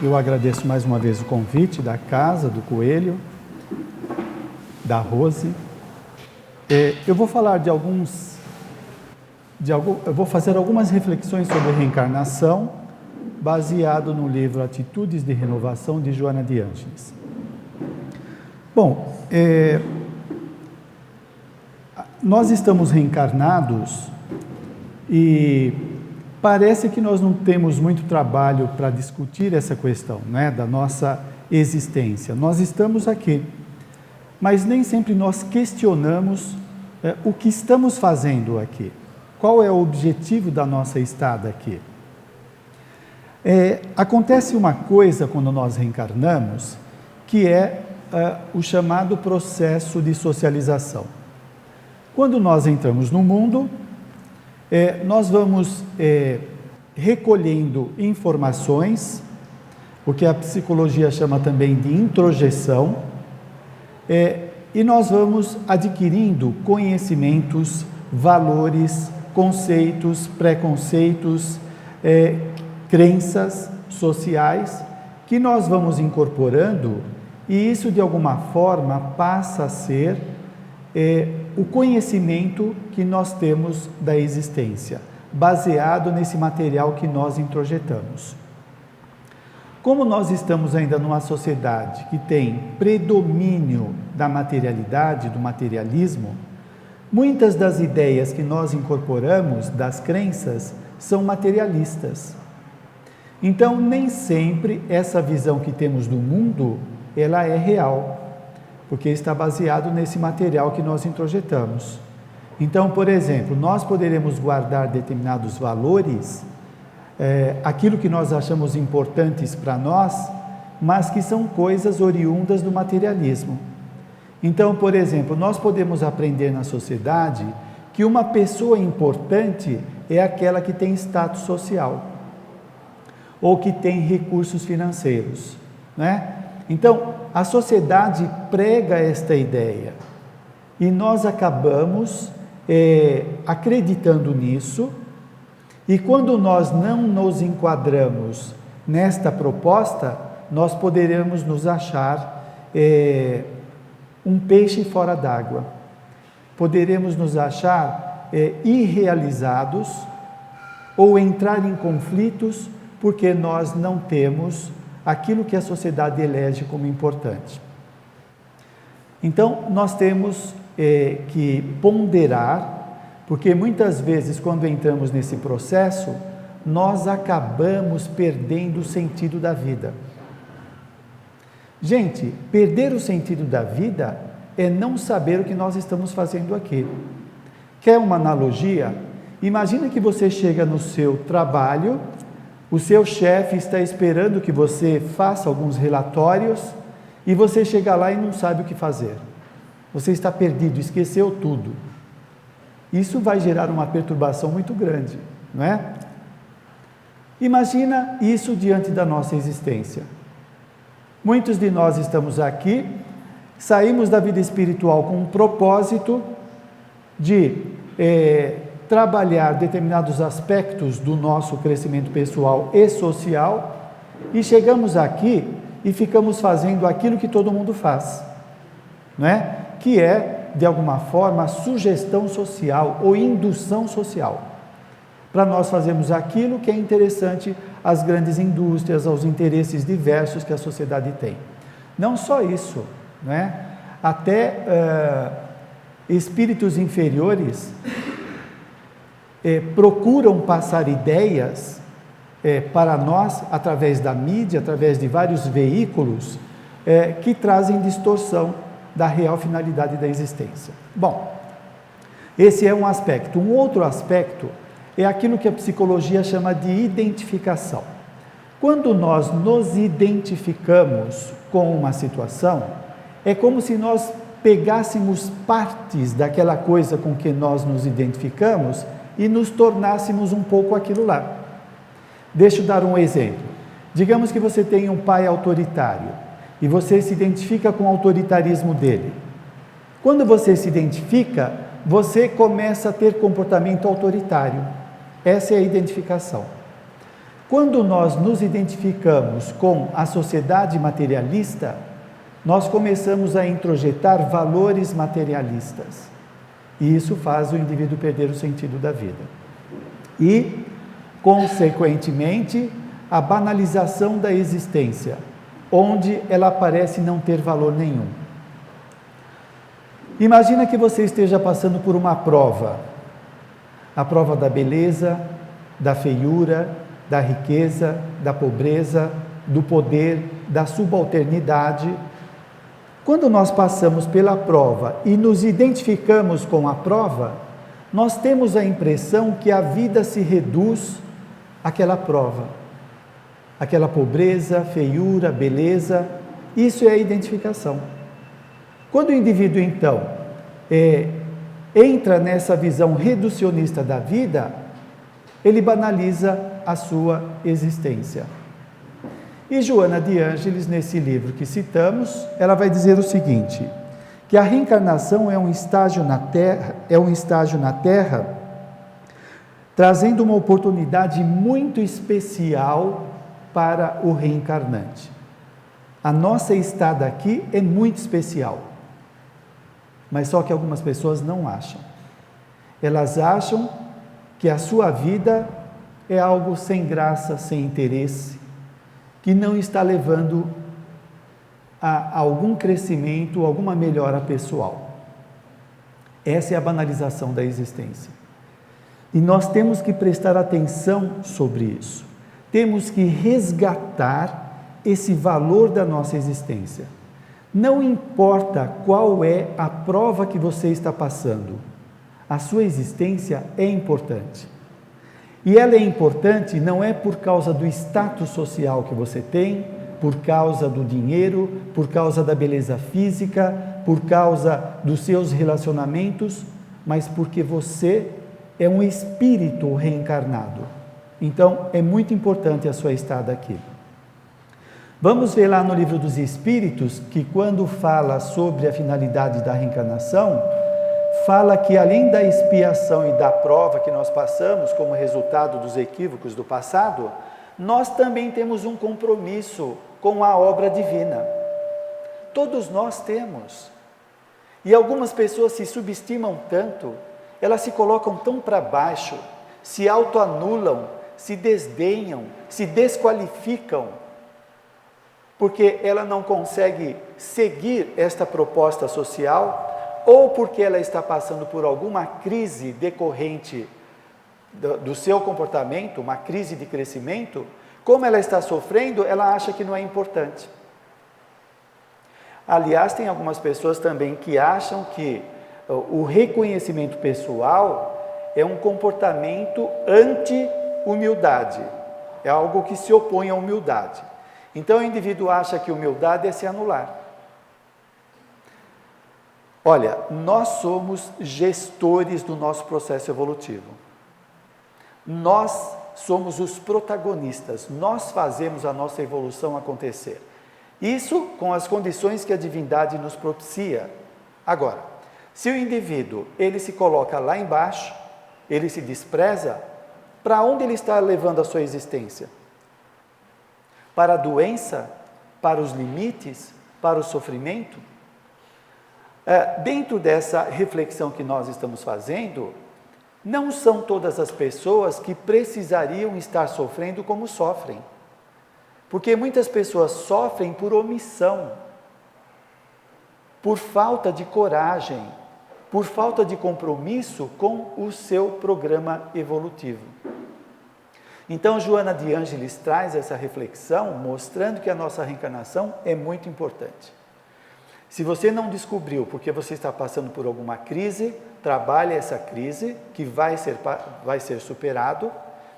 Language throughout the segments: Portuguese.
Eu agradeço mais uma vez o convite da casa, do Coelho, da Rose. Eu vou falar eu vou fazer algumas reflexões sobre reencarnação, baseado no livro Atitudes de Renovação, de Joana de Ângeles. Bom, nós estamos reencarnados e parece que nós não temos muito trabalho para discutir essa questão, né, da nossa existência. Nós estamos aqui, mas nem sempre nós questionamos o que estamos fazendo aqui. Qual é o objetivo da nossa estada aqui? Acontece uma coisa quando nós reencarnamos, que é o chamado processo de socialização. Quando nós entramos no mundo, nós vamos recolhendo informações, o que a psicologia chama também de introjeção, e nós vamos adquirindo conhecimentos, valores, conceitos, preconceitos, crenças sociais, que nós vamos incorporando, e isso de alguma forma passa a ser o conhecimento que nós temos da existência, baseado nesse material que nós introjetamos. Como nós estamos ainda numa sociedade que tem predomínio da materialidade, do materialismo, muitas das ideias que nós incorporamos, das crenças, são materialistas. Então, nem sempre essa visão que temos do mundo, ela é real, porque está baseado nesse material que nós introjetamos. Então, por exemplo, nós poderemos guardar determinados valores, aquilo que nós achamos importantes para nós, mas que são coisas oriundas do materialismo. Então, por exemplo, nós podemos aprender na sociedade que uma pessoa importante é aquela que tem status social, ou que tem recursos financeiros, né? Então, a sociedade prega esta ideia e nós acabamos acreditando nisso, e quando nós não nos enquadramos nesta proposta, nós poderemos nos achar um peixe fora d'água, poderemos nos achar irrealizados ou entrar em conflitos porque nós não temos aquilo que a sociedade elege como importante. Então, nós temos que ponderar, porque muitas vezes, quando entramos nesse processo, nós acabamos perdendo o sentido da vida. Gente, perder o sentido da vida é não saber o que nós estamos fazendo aqui. Quer uma analogia? Imagina que você chega no seu trabalho, o seu chefe está esperando que você faça alguns relatórios e você chega lá e não sabe o que fazer. Você está perdido, esqueceu tudo. Isso vai gerar uma perturbação muito grande, não é? Imagina isso diante da nossa existência. Muitos de nós estamos aqui, saímos da vida espiritual com um propósito de trabalhar determinados aspectos do nosso crescimento pessoal e social, e chegamos aqui e ficamos fazendo aquilo que todo mundo faz, não é? Que é, de alguma forma, sugestão social ou indução social. Para nós fazermos aquilo que é interessante às grandes indústrias, aos interesses diversos que a sociedade tem. Não só isso, não é? Até espíritos inferiores procuram passar ideias para nós, através da mídia, através de vários veículos, que trazem distorção da real finalidade da existência. Bom, esse é um aspecto. Um outro aspecto é aquilo que a psicologia chama de identificação. Quando nós nos identificamos com uma situação, é como se nós pegássemos partes daquela coisa com que nós nos identificamos e nos tornássemos um pouco aquilo lá. Deixa eu dar um exemplo. Digamos que você tem um pai autoritário e você se identifica com o autoritarismo dele. Quando você se identifica, você começa a ter comportamento autoritário. Essa é a identificação. Quando nós nos identificamos com a sociedade materialista, nós começamos a introjetar valores materialistas. E isso faz o indivíduo perder o sentido da vida. E, consequentemente, a banalização da existência, onde ela parece não ter valor nenhum. Imagina que você esteja passando por uma prova, a prova da beleza, da feiura, da riqueza, da pobreza, do poder, da subalternidade. Quando nós passamos pela prova e nos identificamos com a prova, nós temos a impressão que a vida se reduz àquela prova, aquela pobreza, feiura, beleza. Isso é a identificação. Quando o indivíduo, então, entra nessa visão reducionista da vida, ele banaliza a sua existência. E Joana de Ângeles, nesse livro que citamos, ela vai dizer o seguinte, que a reencarnação é um estágio na Terra, trazendo uma oportunidade muito especial para o reencarnante. A nossa estada aqui é muito especial, mas só que algumas pessoas não acham. Elas acham que a sua vida é algo sem graça, sem interesse, que não está levando a algum crescimento, alguma melhora pessoal. Essa é a banalização da existência. E nós temos que prestar atenção sobre isso. Temos que resgatar esse valor da nossa existência. Não importa qual é a prova que você está passando, a sua existência é importante. E ela é importante não é por causa do status social que você tem, por causa do dinheiro, por causa da beleza física, por causa dos seus relacionamentos, mas porque você é um espírito reencarnado. Então, é muito importante a sua estada aqui. Vamos ver lá no Livro dos Espíritos, que quando fala sobre a finalidade da reencarnação, fala que além da expiação e da prova que nós passamos como resultado dos equívocos do passado, nós também temos um compromisso com a obra divina. Todos nós temos. E algumas pessoas se subestimam tanto, elas se colocam tão para baixo, se autoanulam, se desdenham, se desqualificam, porque ela não consegue seguir esta proposta social, ou porque ela está passando por alguma crise decorrente do seu comportamento, uma crise de crescimento. Como ela está sofrendo, ela acha que não é importante. Aliás, tem algumas pessoas também que acham que o reconhecimento pessoal é um comportamento anti-humildade, é algo que se opõe à humildade. Então o indivíduo acha que humildade é se anular. Olha, nós somos gestores do nosso processo evolutivo. Nós somos os protagonistas, nós fazemos a nossa evolução acontecer. Isso com as condições que a divindade nos propicia. Agora, se o indivíduo, ele se coloca lá embaixo, ele se despreza, para onde ele está levando a sua existência? Para a doença? Para os limites? Para o sofrimento? Dentro dessa reflexão que nós estamos fazendo, não são todas as pessoas que precisariam estar sofrendo como sofrem. Porque muitas pessoas sofrem por omissão, por falta de coragem, por falta de compromisso com o seu programa evolutivo. Então, Joana de Ângeles traz essa reflexão, mostrando que a nossa reencarnação é muito importante. Se você não descobriu porque você está passando por alguma crise, trabalhe essa crise, que vai ser superado,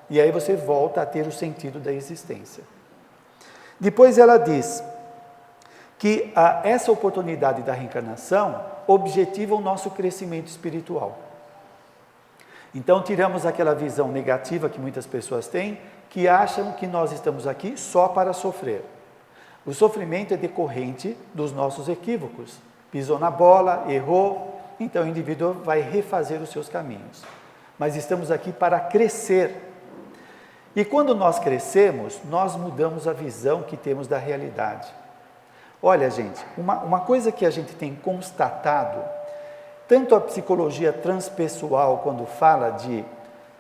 e aí você volta a ter o sentido da existência. Depois ela diz que essa oportunidade da reencarnação objetiva o nosso crescimento espiritual. Então tiramos aquela visão negativa que muitas pessoas têm, que acham que nós estamos aqui só para sofrer. O sofrimento é decorrente dos nossos equívocos. Pisou na bola, errou, então o indivíduo vai refazer os seus caminhos. Mas estamos aqui para crescer. E quando nós crescemos, nós mudamos a visão que temos da realidade. Olha, gente, uma coisa que a gente tem constatado, tanto a psicologia transpessoal, quando fala de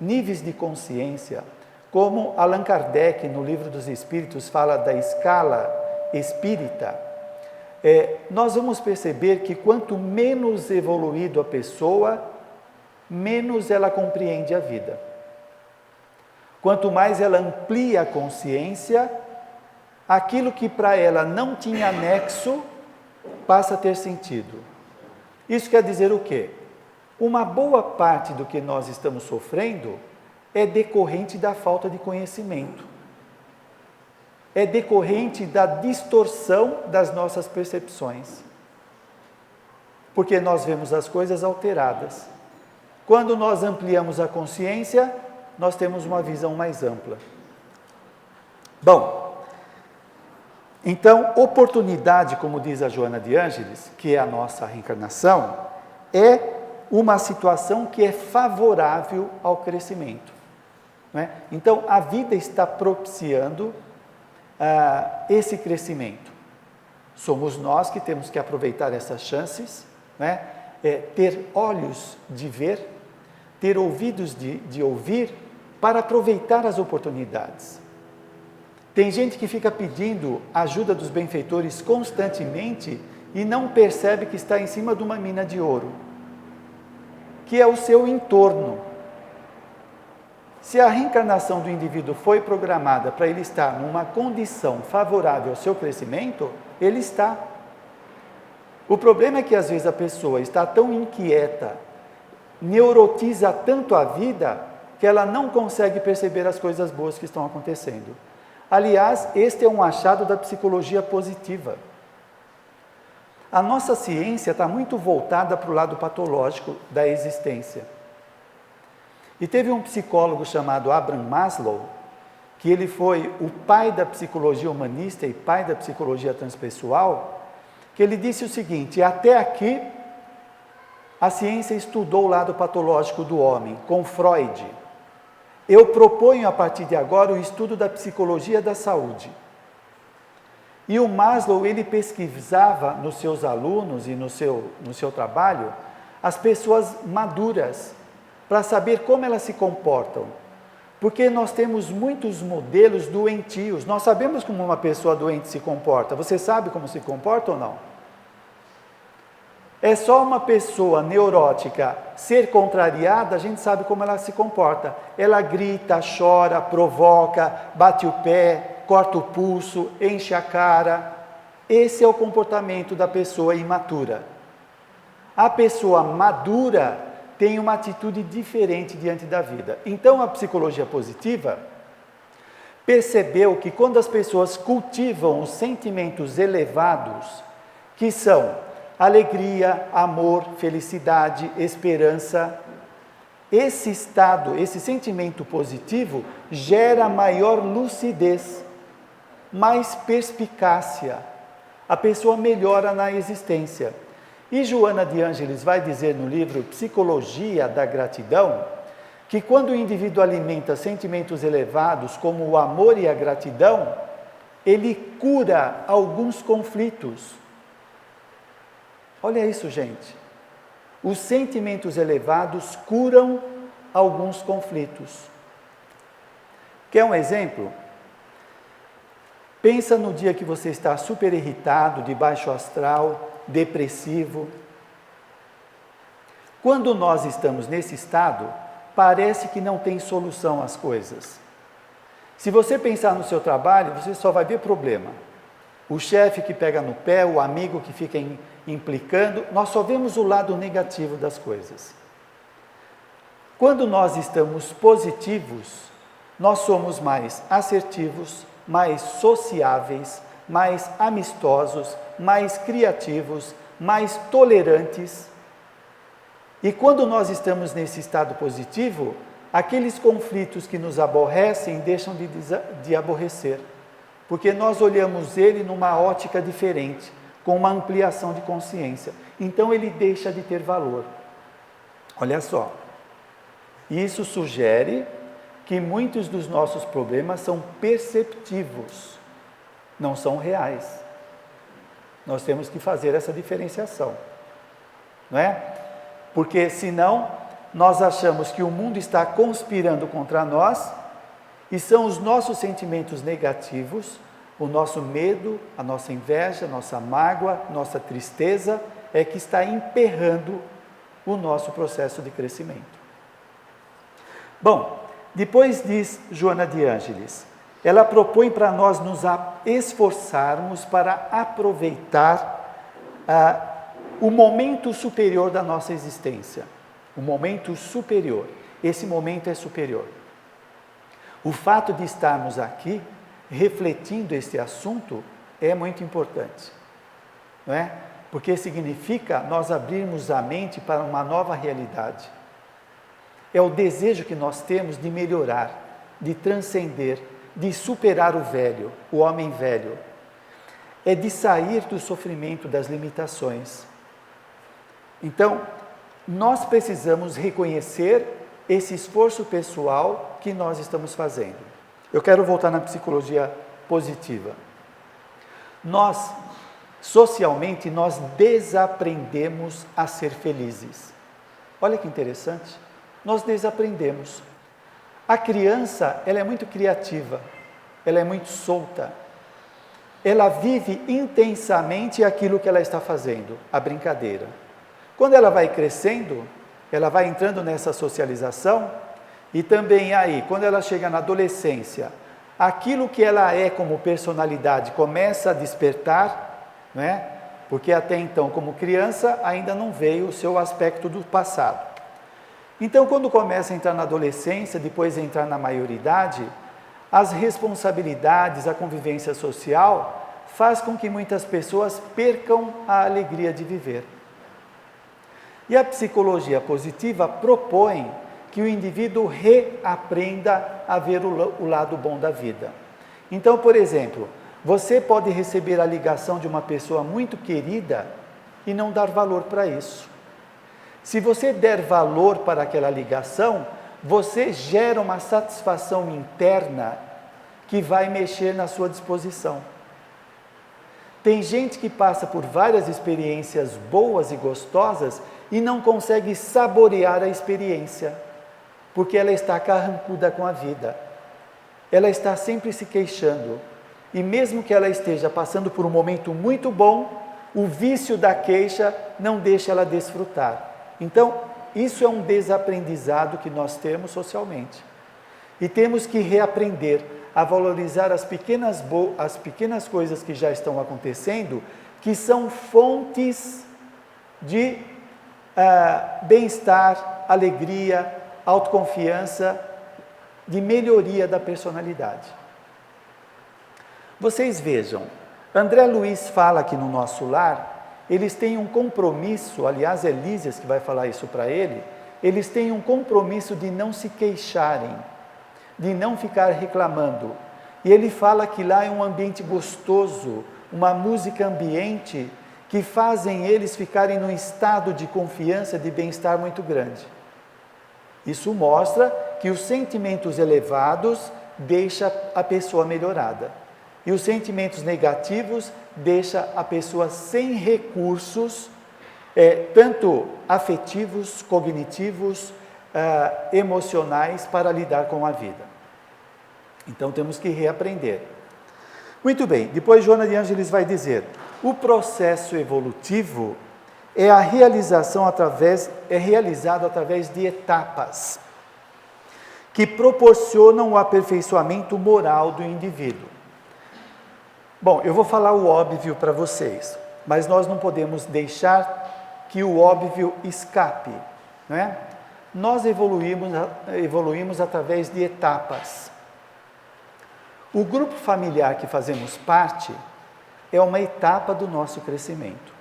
níveis de consciência, como Allan Kardec, no Livro dos Espíritos, fala da escala espírita, nós vamos perceber que quanto menos evoluído a pessoa, menos ela compreende a vida. Quanto mais ela amplia a consciência, aquilo que para ela não tinha nexo, passa a ter sentido. Isso quer dizer o quê? Uma boa parte do que nós estamos sofrendo é decorrente da falta de conhecimento. É decorrente da distorção das nossas percepções. Porque nós vemos as coisas alteradas. Quando nós ampliamos a consciência, nós temos uma visão mais ampla. Bom, então, oportunidade, como diz a Joana de Ângeles, que é a nossa reencarnação, é uma situação que é favorável ao crescimento. Não é? Então, a vida está propiciando esse crescimento. Somos nós que temos que aproveitar essas chances, não é? Ter olhos de ver, ter ouvidos de ouvir, para aproveitar as oportunidades. Tem gente que fica pedindo ajuda dos benfeitores constantemente e não percebe que está em cima de uma mina de ouro, que é o seu entorno. Se a reencarnação do indivíduo foi programada para ele estar numa condição favorável ao seu crescimento, ele está. O problema é que às vezes a pessoa está tão inquieta, neurotiza tanto a vida, que ela não consegue perceber as coisas boas que estão acontecendo. Aliás, este é um achado da psicologia positiva. A nossa ciência está muito voltada para o lado patológico da existência. E teve um psicólogo chamado Abraham Maslow, que ele foi o pai da psicologia humanista e pai da psicologia transpessoal, que ele disse o seguinte: até aqui a ciência estudou o lado patológico do homem, com Freud. Eu proponho a partir de agora o estudo da psicologia da saúde. E o Maslow, ele pesquisava nos seus alunos e no seu trabalho as pessoas maduras, para saber como elas se comportam. Porque nós temos muitos modelos doentios, nós sabemos como uma pessoa doente se comporta. Você sabe como se comporta ou não? É só uma pessoa neurótica ser contrariada, a gente sabe como ela se comporta. Ela grita, chora, provoca, bate o pé, corta o pulso, enche a cara. Esse é o comportamento da pessoa imatura. A pessoa madura tem uma atitude diferente diante da vida. Então, a psicologia positiva percebeu que quando as pessoas cultivam os sentimentos elevados, que são alegria, amor, felicidade, esperança, esse estado, esse sentimento positivo gera maior lucidez, mais perspicácia. A pessoa melhora na existência. E Joana de Ângeles vai dizer no livro Psicologia da Gratidão, que quando o indivíduo alimenta sentimentos elevados, como o amor e a gratidão, ele cura alguns conflitos. Olha isso, gente. Os sentimentos elevados curam alguns conflitos. Quer um exemplo? Pensa no dia que você está super irritado, de baixo astral, depressivo. Quando nós estamos nesse estado, parece que não tem solução às coisas. Se você pensar no seu trabalho, você só vai ver problema. O chefe que pega no pé, o amigo que fica implicando, nós só vemos o lado negativo das coisas. Quando nós estamos positivos, nós somos mais assertivos, mais sociáveis, mais amistosos, mais criativos, mais tolerantes. E quando nós estamos nesse estado positivo, aqueles conflitos que nos aborrecem deixam de aborrecer, porque nós olhamos ele numa ótica diferente, com uma ampliação de consciência. Então ele deixa de ter valor. Olha só, isso sugere que muitos dos nossos problemas são perceptivos, não são reais. Nós temos que fazer essa diferenciação, não é? Porque senão nós achamos que o mundo está conspirando contra nós e são os nossos sentimentos negativos, o nosso medo, a nossa inveja, a nossa mágoa, nossa tristeza é que está emperrando o nosso processo de crescimento. Bom, depois diz Joana de Ângeles, ela propõe para nós nos esforçarmos para aproveitar o momento superior da nossa existência. O momento superior. Esse momento é superior. O fato de estarmos aqui, refletindo este assunto, é muito importante. Não é? Porque significa nós abrirmos a mente para uma nova realidade. É o desejo que nós temos de melhorar, de transcender, de superar o velho, o homem velho. É de sair do sofrimento das limitações. Então, nós precisamos reconhecer esse esforço pessoal que nós estamos fazendo. Eu quero voltar na psicologia positiva. Nós, socialmente, nós desaprendemos a ser felizes. Olha que interessante. Nós desaprendemos. A criança, ela é muito criativa, ela é muito solta. Ela vive intensamente aquilo que ela está fazendo, a brincadeira. Quando ela vai crescendo, ela vai entrando nessa socialização e também aí, quando ela chega na adolescência, aquilo que ela é como personalidade começa a despertar, não é? Porque até então, como criança, ainda não veio o seu aspecto do passado. Então, quando começa a entrar na adolescência, depois entrar na maioridade, as responsabilidades, a convivência social, faz com que muitas pessoas percam a alegria de viver. E a psicologia positiva propõe que o indivíduo reaprenda a ver o lado bom da vida. Então, por exemplo, você pode receber a ligação de uma pessoa muito querida e não dar valor para isso. Se você der valor para aquela ligação, você gera uma satisfação interna que vai mexer na sua disposição. Tem gente que passa por várias experiências boas e gostosas e não consegue saborear a experiência, porque ela está carrancuda com a vida. Ela está sempre se queixando. E mesmo que ela esteja passando por um momento muito bom, o vício da queixa não deixa ela desfrutar. Então, isso é um desaprendizado que nós temos socialmente. E temos que reaprender a valorizar as pequenas coisas que já estão acontecendo, que são fontes de bem-estar, alegria, autoconfiança, de melhoria da personalidade. Vocês vejam, André Luiz fala que no Nosso Lar, eles têm um compromisso, aliás é Lísias que vai falar isso para ele, eles têm um compromisso de não se queixarem, de não ficar reclamando. E ele fala que lá é um ambiente gostoso, uma música ambiente, que fazem eles ficarem num estado de confiança, de bem-estar muito grande. Isso mostra que os sentimentos elevados deixam a pessoa melhorada. E os sentimentos negativos deixam a pessoa sem recursos, tanto afetivos, cognitivos, emocionais, para lidar com a vida. Então temos que reaprender. Muito bem, depois Joana de Ângeles vai dizer, o processo evolutivo é realizado através de etapas, que proporcionam o aperfeiçoamento moral do indivíduo. Bom, eu vou falar o óbvio para vocês, mas nós não podemos deixar que o óbvio escape, não é? Nós evoluímos através de etapas. O grupo familiar que fazemos parte é uma etapa do nosso crescimento.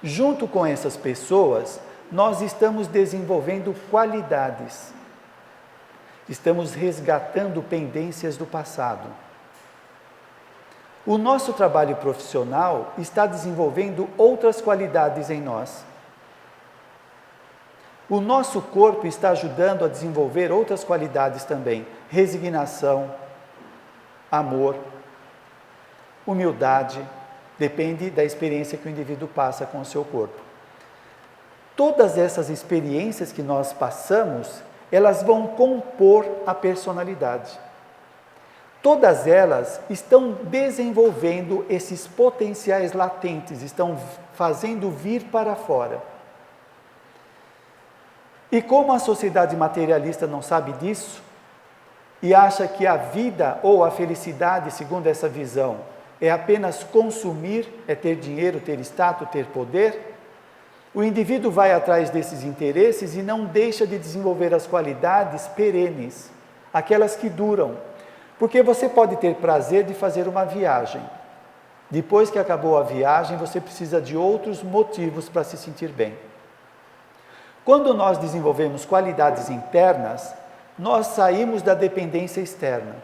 Junto com essas pessoas, nós estamos desenvolvendo qualidades. Estamos resgatando pendências do passado. O nosso trabalho profissional está desenvolvendo outras qualidades em nós. O nosso corpo está ajudando a desenvolver outras qualidades também, resignação, amor, humildade, depende da experiência que o indivíduo passa com o seu corpo. Todas essas experiências que nós passamos, elas vão compor a personalidade. Todas elas estão desenvolvendo esses potenciais latentes, estão fazendo vir para fora. E como a sociedade materialista não sabe disso, e acha que a vida ou a felicidade, segundo essa visão, é apenas consumir, é ter dinheiro, ter status, ter poder, o indivíduo vai atrás desses interesses e não deixa de desenvolver as qualidades perenes, aquelas que duram. Porque você pode ter prazer de fazer uma viagem. Depois que acabou a viagem, você precisa de outros motivos para se sentir bem. Quando nós desenvolvemos qualidades internas, nós saímos da dependência externa.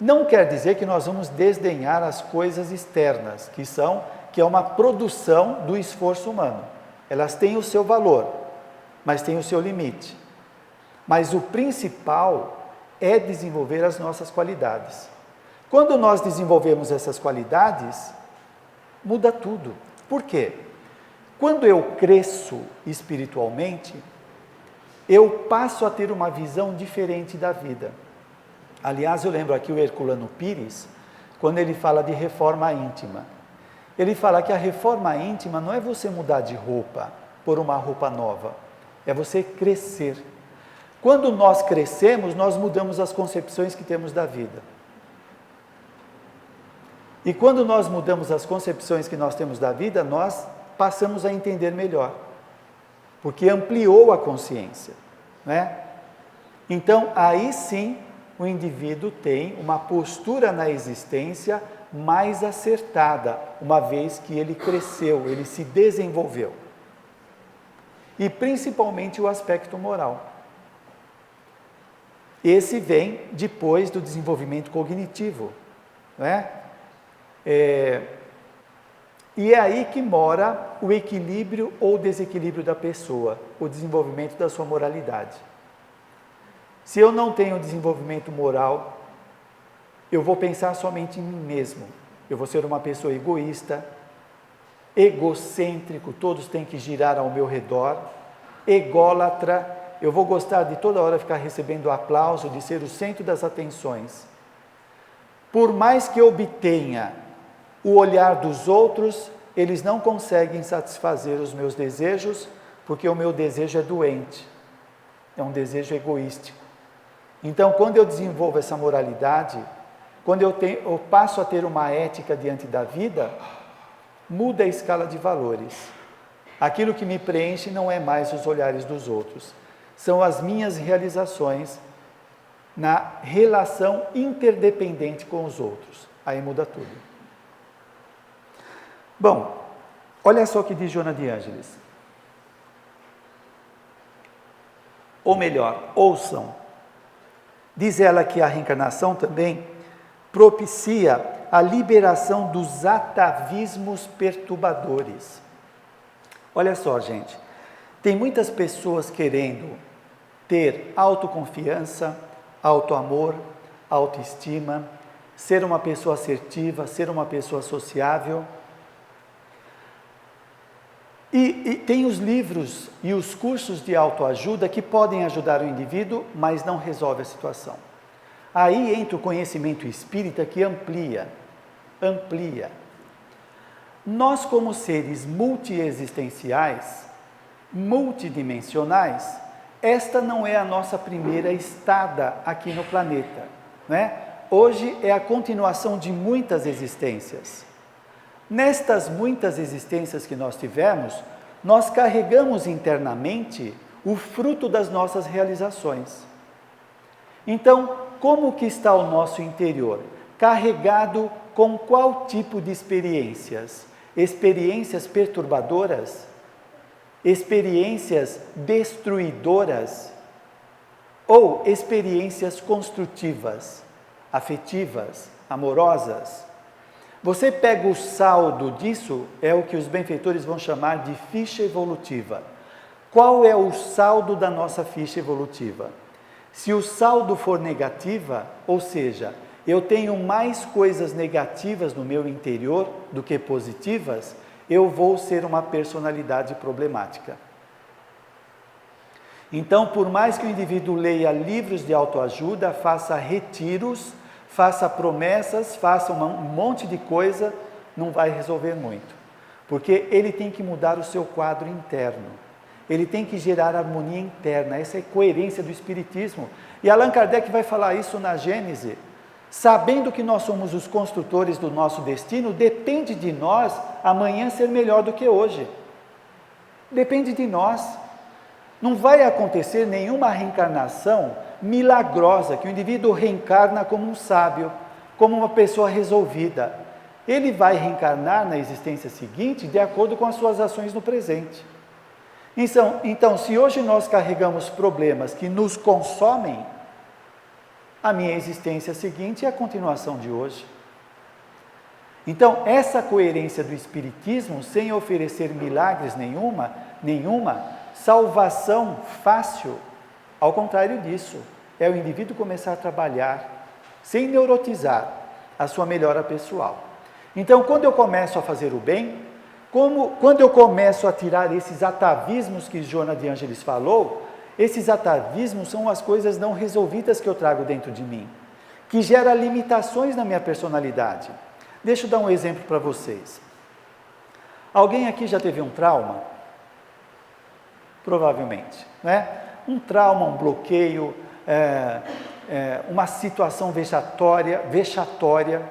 Não quer dizer que nós vamos desdenhar as coisas externas, que é uma produção do esforço humano. Elas têm o seu valor, mas têm o seu limite. Mas o principal é desenvolver as nossas qualidades. Quando nós desenvolvemos essas qualidades, muda tudo. Por quê? Quando eu cresço espiritualmente, eu passo a ter uma visão diferente da vida. Aliás, eu lembro aqui o Herculano Pires, quando ele fala de reforma íntima. Ele fala que a reforma íntima não é você mudar de roupa por uma roupa nova, é você crescer. Quando nós crescemos, nós mudamos as concepções que temos da vida. E quando nós mudamos as concepções que nós temos da vida, nós passamos a entender melhor, porque ampliou a consciência, né? Então, aí sim, o indivíduo tem uma postura na existência mais acertada, uma vez que ele cresceu, ele se desenvolveu. E principalmente o aspecto moral. Esse vem depois do desenvolvimento cognitivo, né? E é aí que mora o equilíbrio ou desequilíbrio da pessoa, o desenvolvimento da sua moralidade. Se eu não tenho desenvolvimento moral, eu vou pensar somente em mim mesmo. Eu vou ser uma pessoa egoísta, egocêntrico, todos têm que girar ao meu redor, ególatra, eu vou gostar de toda hora ficar recebendo aplauso, de ser o centro das atenções. Por mais que eu obtenha o olhar dos outros, eles não conseguem satisfazer os meus desejos, porque o meu desejo é doente, é um desejo egoístico. Então, quando eu desenvolvo essa moralidade, quando eu passo a ter uma ética diante da vida, muda a escala de valores. Aquilo que me preenche não é mais os olhares dos outros, são as minhas realizações na relação interdependente com os outros. Aí muda tudo. Bom, olha só o que diz Joana de Ângeles. Ou melhor, ouçam. Diz ela que a reencarnação também propicia a liberação dos atavismos perturbadores. Olha só, gente, tem muitas pessoas querendo ter autoconfiança, autoamor, autoestima, ser uma pessoa assertiva, ser uma pessoa sociável. E tem os livros e os cursos de autoajuda que podem ajudar o indivíduo, mas não resolve a situação. Aí entra o conhecimento espírita que amplia. Nós, como seres multiexistenciais, multidimensionais, esta não é a nossa primeira estada aqui no planeta, né? Hoje é a continuação de muitas existências. Nestas muitas existências que nós tivemos, nós carregamos internamente o fruto das nossas realizações. Então, como que está o nosso interior? Carregado com qual tipo de experiências? Experiências perturbadoras? Experiências destruidoras? Ou experiências construtivas, afetivas, amorosas? Você pega o saldo disso, é o que os benfeitores vão chamar de ficha evolutiva. Qual é o saldo da nossa ficha evolutiva? Se o saldo for negativa, ou seja, eu tenho mais coisas negativas no meu interior do que positivas, eu vou ser uma personalidade problemática. Então, por mais que o indivíduo leia livros de autoajuda, faça retiros, faça promessas, faça um monte de coisa, não vai resolver muito. Porque ele tem que mudar o seu quadro interno. Ele tem que gerar harmonia interna. Essa é a coerência do Espiritismo. E Allan Kardec vai falar isso na Gênese. Sabendo que nós somos os construtores do nosso destino, depende de nós amanhã ser melhor do que hoje. Depende de nós. Não vai acontecer nenhuma reencarnação milagrosa, que o indivíduo reencarna como um sábio, como uma pessoa resolvida. Ele vai reencarnar na existência seguinte de acordo com as suas ações no presente. Então, se hoje nós carregamos problemas que nos consomem, a minha existência seguinte é a continuação de hoje. Então, essa coerência do Espiritismo, sem oferecer milagres nenhuma, salvação fácil, ao contrário disso, é o indivíduo começar a trabalhar, sem neurotizar, a sua melhora pessoal. Então, quando eu começo a fazer o bem, quando eu começo a tirar esses atavismos que Joana de Ângeles falou, esses atavismos são as coisas não resolvidas que eu trago dentro de mim, que gera limitações na minha personalidade. Deixa eu dar um exemplo para vocês. Alguém aqui já teve um trauma? Provavelmente, né? Um trauma, um bloqueio, uma situação vexatória.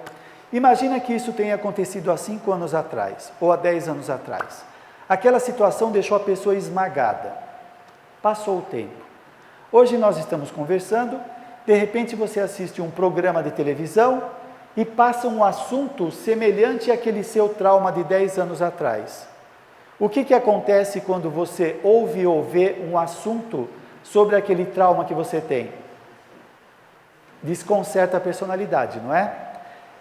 Imagina que isso tenha acontecido há 5 anos atrás, ou há 10 anos atrás. Aquela situação deixou a pessoa esmagada. Passou o tempo. Hoje nós estamos conversando, de repente você assiste um programa de televisão e passa um assunto semelhante àquele seu trauma de 10 anos atrás. O que acontece quando você ouve ou vê um assunto sobre aquele trauma que você tem? Desconcerta a personalidade, não é?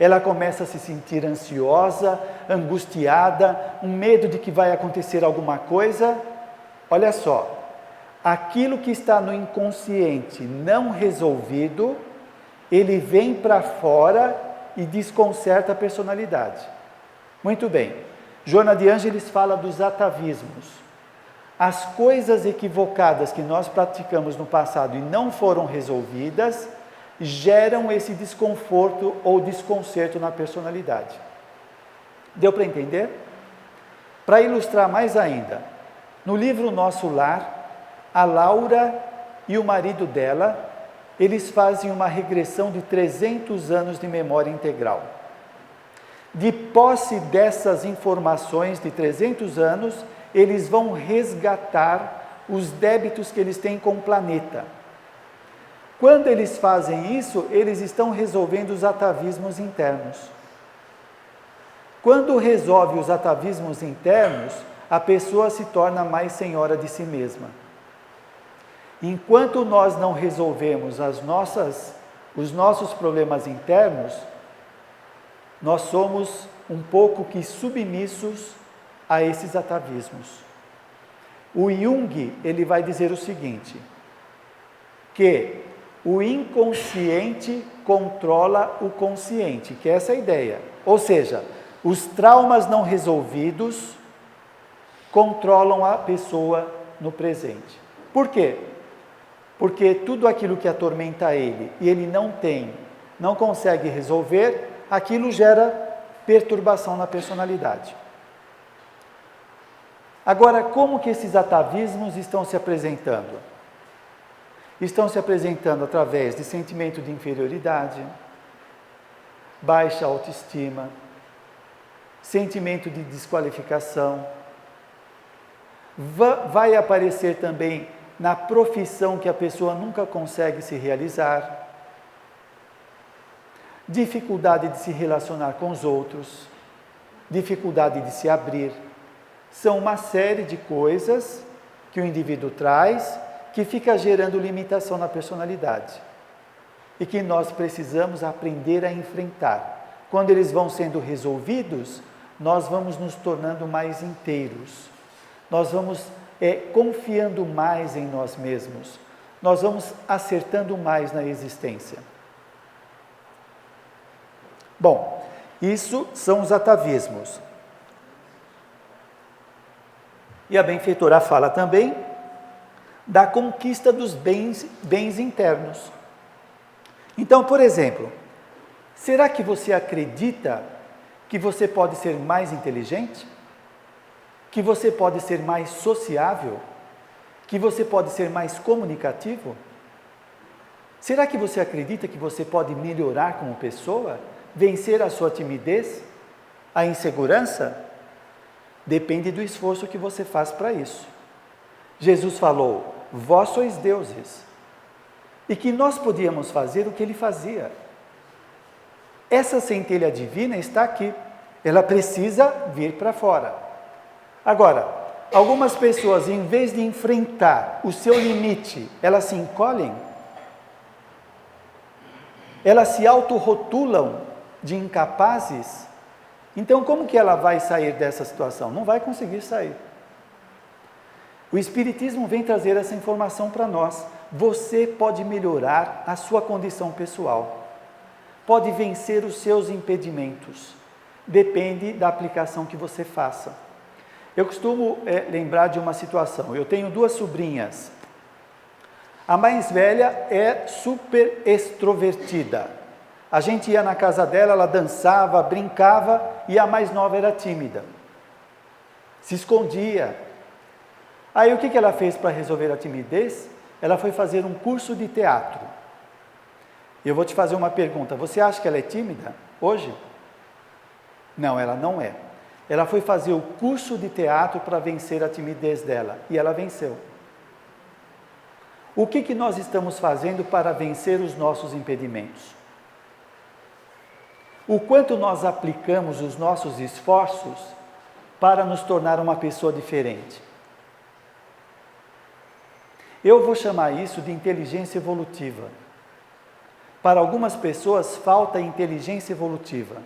Ela começa a se sentir ansiosa, angustiada, um medo de que vai acontecer alguma coisa. Olha só, aquilo que está no inconsciente não resolvido, ele vem para fora e desconcerta a personalidade. Muito bem, Joana de Ângeles fala dos atavismos. As coisas equivocadas que nós praticamos no passado e não foram resolvidas, geram esse desconforto ou desconcerto na personalidade. Deu para entender? Para ilustrar mais ainda, no livro Nosso Lar, a Laura e o marido dela, eles fazem uma regressão de 300 anos de memória integral. De posse dessas informações de 300 anos, eles vão resgatar os débitos que eles têm com o planeta. Quando eles fazem isso, eles estão resolvendo os atavismos internos. Quando resolve os atavismos internos, a pessoa se torna mais senhora de si mesma. Enquanto nós não resolvemos os nossos problemas internos, nós somos um pouco que submissos a esses atavismos. O Jung, ele vai dizer o seguinte, que o inconsciente controla o consciente, que é essa a ideia. Ou seja, os traumas não resolvidos controlam a pessoa no presente. Por quê? Porque tudo aquilo que atormenta ele e ele não consegue resolver, aquilo gera perturbação na personalidade. Agora, como que esses atavismos estão se apresentando? Estão se apresentando através de sentimento de inferioridade, baixa autoestima, sentimento de desqualificação. Vai aparecer também na profissão que a pessoa nunca consegue se realizar, dificuldade de se relacionar com os outros, dificuldade de se abrir. São uma série de coisas que o indivíduo traz que fica gerando limitação na personalidade e que nós precisamos aprender a enfrentar. Quando eles vão sendo resolvidos, nós vamos nos tornando mais inteiros, nós vamos confiando mais em nós mesmos, nós vamos acertando mais na existência. Bom, isso são os atavismos. E a benfeitora fala também da conquista dos bens internos. Então, por exemplo, será que você acredita que você pode ser mais inteligente? Que você pode ser mais sociável? Que você pode ser mais comunicativo? Será que você acredita que você pode melhorar como pessoa? Vencer a sua timidez? A insegurança? Depende do esforço que você faz para isso. Jesus falou, vós sois deuses. E que nós podíamos fazer o que ele fazia. Essa centelha divina está aqui. Ela precisa vir para fora. Agora, algumas pessoas, em vez de enfrentar o seu limite, elas se encolhem. Elas se autorrotulam de incapazes. Então, como que ela vai sair dessa situação? Não vai conseguir sair. O Espiritismo vem trazer essa informação para nós. Você pode melhorar a sua condição pessoal. Pode vencer os seus impedimentos. Depende da aplicação que você faça. Eu costumo lembrar de uma situação. Eu tenho 2 sobrinhas. A mais velha é super extrovertida. A gente ia na casa dela, ela dançava, brincava, e a mais nova era tímida. Se escondia. Aí o que ela fez para resolver a timidez? Ela foi fazer um curso de teatro. Eu vou te fazer uma pergunta. Você acha que ela é tímida hoje? Não, ela não é. Ela foi fazer o curso de teatro para vencer a timidez dela. E ela venceu. O que nós estamos fazendo para vencer os nossos impedimentos? O quanto nós aplicamos os nossos esforços para nos tornar uma pessoa diferente? Eu vou chamar isso de inteligência evolutiva. Para algumas pessoas falta inteligência evolutiva.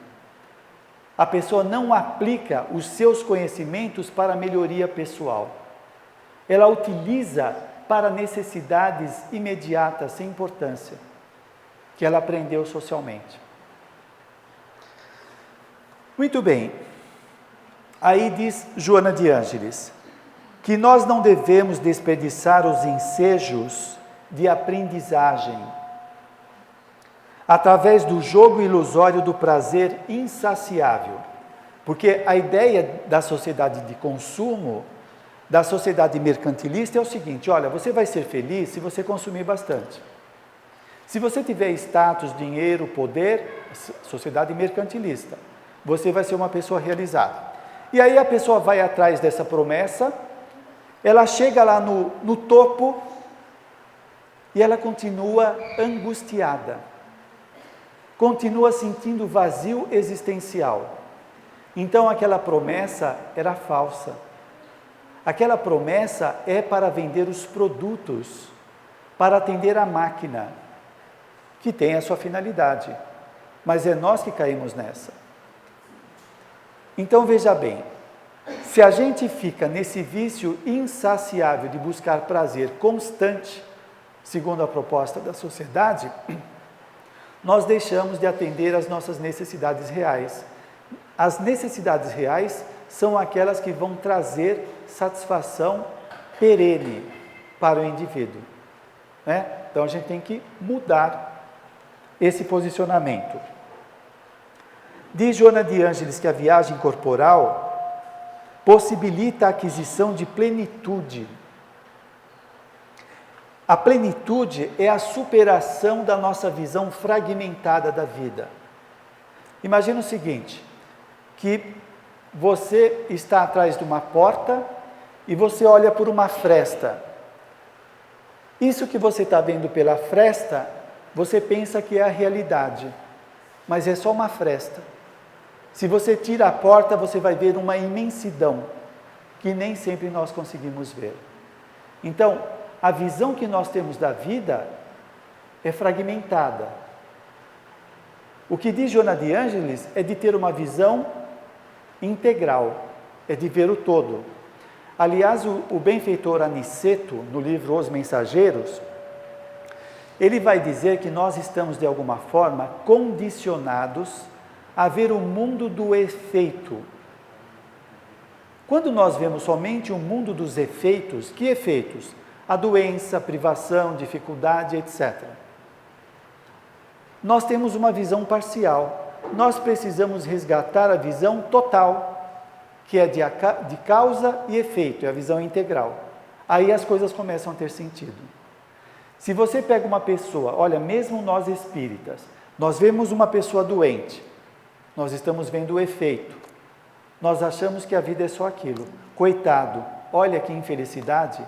A pessoa não aplica os seus conhecimentos para a melhoria pessoal. Ela utiliza para necessidades imediatas, sem importância, que ela aprendeu socialmente. Muito bem. Aí diz Joana de Ângeles, que nós não devemos desperdiçar os ensejos de aprendizagem através do jogo ilusório do prazer insaciável. Porque a ideia da sociedade de consumo, da sociedade mercantilista é o seguinte, olha, você vai ser feliz se você consumir bastante. Se você tiver status, dinheiro, poder, sociedade mercantilista, você vai ser uma pessoa realizada. E aí a pessoa vai atrás dessa promessa, ela chega lá no topo e ela continua angustiada, continua sentindo vazio existencial. Então aquela promessa era falsa. Aquela promessa é para vender os produtos, para atender a máquina, que tem a sua finalidade, mas é nós que caímos nessa. Então veja bem, se a gente fica nesse vício insaciável de buscar prazer constante, segundo a proposta da sociedade, nós deixamos de atender às nossas necessidades reais. As necessidades reais são aquelas que vão trazer satisfação perene para o indivíduo, né? Então a gente tem que mudar esse posicionamento. Diz Joana de Ângeles que a viagem corporal possibilita a aquisição de plenitude. A plenitude é a superação da nossa visão fragmentada da vida. Imagina o seguinte, que você está atrás de uma porta e você olha por uma fresta. Isso que você está vendo pela fresta, você pensa que é a realidade, mas é só uma fresta. Se você tira a porta, você vai ver uma imensidão, que nem sempre nós conseguimos ver. Então, a visão que nós temos da vida é fragmentada. O que diz Joana de Ângeles é de ter uma visão integral, é de ver o todo. Aliás, o benfeitor Aniceto, no livro Os Mensageiros, ele vai dizer que nós estamos, de alguma forma, condicionados a ver o mundo do efeito. Quando nós vemos somente o mundo dos efeitos, que efeitos? A doença, a privação, dificuldade, etc. Nós temos uma visão parcial. Nós precisamos resgatar a visão total, que é de causa e efeito, é a visão integral. Aí as coisas começam a ter sentido. Se você pega uma pessoa, olha, mesmo nós espíritas, nós vemos uma pessoa doente, nós estamos vendo o efeito. Nós achamos que a vida é só aquilo. Coitado, olha que infelicidade.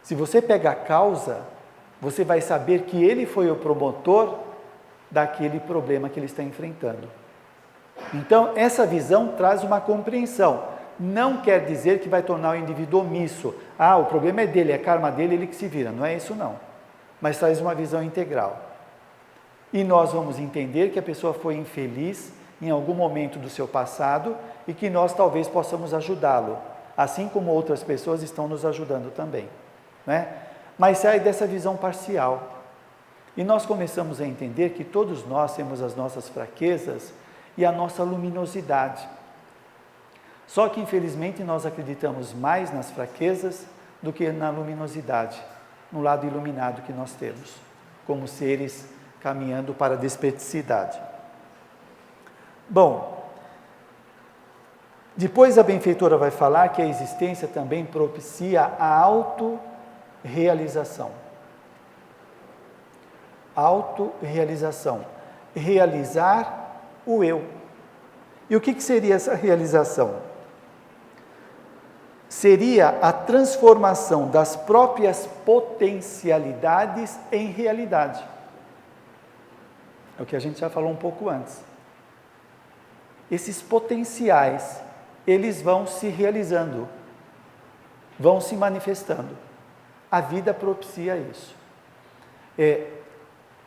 Se você pega a causa, você vai saber que ele foi o promotor daquele problema que ele está enfrentando. Então, essa visão traz uma compreensão. Não quer dizer que vai tornar o indivíduo omisso. Ah, o problema é dele, é karma dele, ele que se vira. Não é isso não. Mas traz uma visão integral. E nós vamos entender que a pessoa foi infeliz em algum momento do seu passado e que nós talvez possamos ajudá-lo, assim como outras pessoas estão nos ajudando também, né? Mas sai dessa visão parcial. E nós começamos a entender que todos nós temos as nossas fraquezas e a nossa luminosidade. Só que, infelizmente, nós acreditamos mais nas fraquezas do que na luminosidade, no lado iluminado que nós temos, como seres caminhando para a desperticidade. Bom, depois a benfeitora vai falar que a existência também propicia a autorrealização. Autorrealização. Realizar o eu. E o que seria essa realização? Seria a transformação das próprias potencialidades em realidade. É o que a gente já falou um pouco antes. Esses potenciais, eles vão se realizando, vão se manifestando. A vida propicia isso.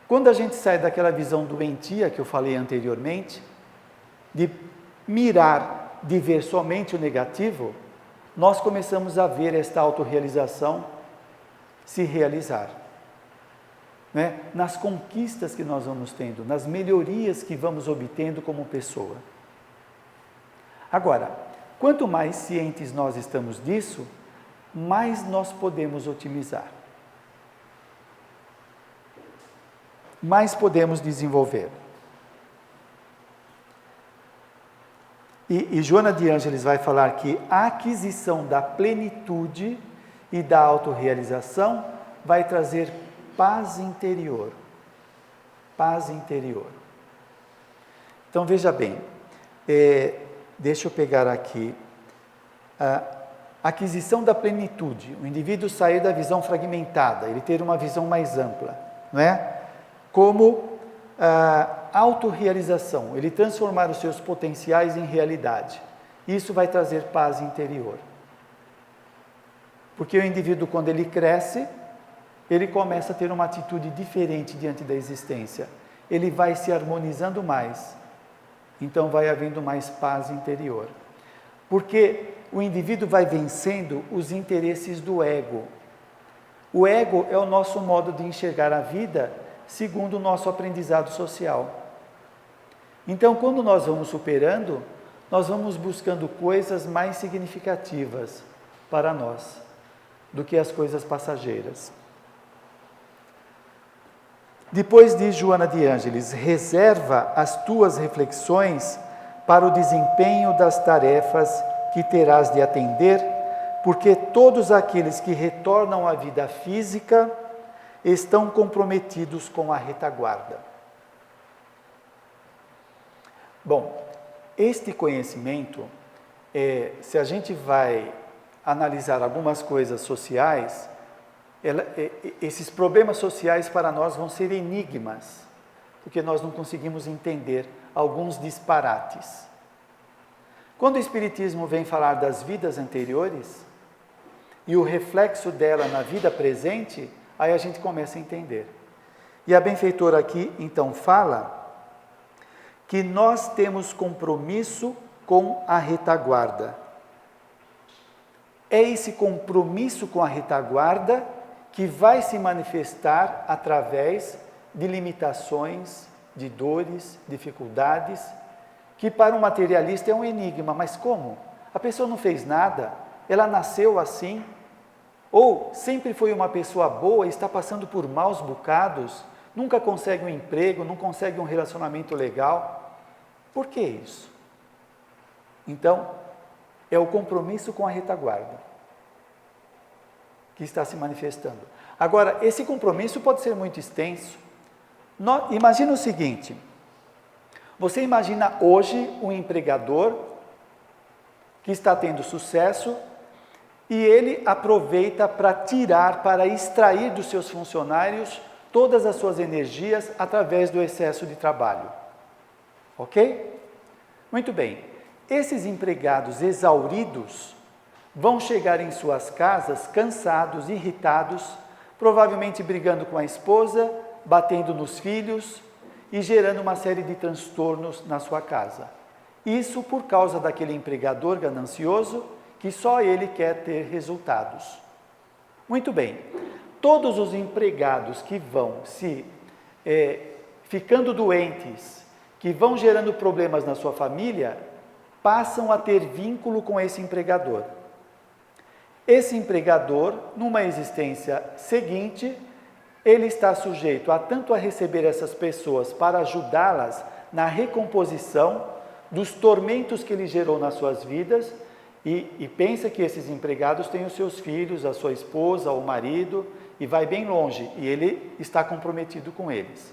Quando a gente sai daquela visão doentia que eu falei anteriormente, de mirar, de ver somente o negativo, nós começamos a ver esta autorrealização se realizar, né? Nas conquistas que nós vamos tendo, nas melhorias que vamos obtendo como pessoa. Agora, quanto mais cientes nós estamos disso, mais nós podemos otimizar, mais podemos desenvolver. E Joana de Ângeles vai falar que a aquisição da plenitude e da autorrealização vai trazer paz interior. Paz interior. Então, veja bem, deixa eu pegar aqui, a aquisição da plenitude, o indivíduo sair da visão fragmentada, ele ter uma visão mais ampla, não é? Como autorrealização, ele transformar os seus potenciais em realidade. Isso vai trazer paz interior. Porque o indivíduo, quando ele cresce, ele começa a ter uma atitude diferente diante da existência. Ele vai se harmonizando mais. Então vai havendo mais paz interior. Porque o indivíduo vai vencendo os interesses do ego. O ego é o nosso modo de enxergar a vida segundo o nosso aprendizado social. Então, quando nós vamos superando, nós vamos buscando coisas mais significativas para nós do que as coisas passageiras. Depois diz Joana de Ângeles: reserva as tuas reflexões para o desempenho das tarefas que terás de atender, porque todos aqueles que retornam à vida física estão comprometidos com a retaguarda. Bom, este conhecimento, se a gente vai analisar algumas coisas sociais, esses problemas sociais para nós vão ser enigmas, porque nós não conseguimos entender alguns disparates. Quando o Espiritismo vem falar das vidas anteriores e o reflexo dela na vida presente, aí a gente começa a entender. E a benfeitora aqui, então, fala que nós temos compromisso com a retaguarda. É esse compromisso com a retaguarda que vai se manifestar através de limitações, de dores, dificuldades, que para um materialista é um enigma. Mas como? A pessoa não fez nada, ela nasceu assim, ou sempre foi uma pessoa boa e está passando por maus bocados, nunca consegue um emprego, não consegue um relacionamento legal. Por que isso? Então, é o compromisso com a retaguarda que está se manifestando. Agora, esse compromisso pode ser muito extenso. Imagina o seguinte, você imagina hoje um empregador que está tendo sucesso e ele aproveita para extrair dos seus funcionários todas as suas energias através do excesso de trabalho. Ok? Muito bem. Esses empregados exauridos vão chegar em suas casas cansados, irritados, provavelmente brigando com a esposa, batendo nos filhos e gerando uma série de transtornos na sua casa. Isso por causa daquele empregador ganancioso que só ele quer ter resultados. Muito bem, todos os empregados que vão ficando doentes, que vão gerando problemas na sua família, passam a ter vínculo com esse empregador. Esse empregador, numa existência seguinte, ele está sujeito a tanto a receber essas pessoas para ajudá-las na recomposição dos tormentos que ele gerou nas suas vidas, e pensa que esses empregados têm os seus filhos, a sua esposa, o marido, e vai bem longe, e ele está comprometido com eles.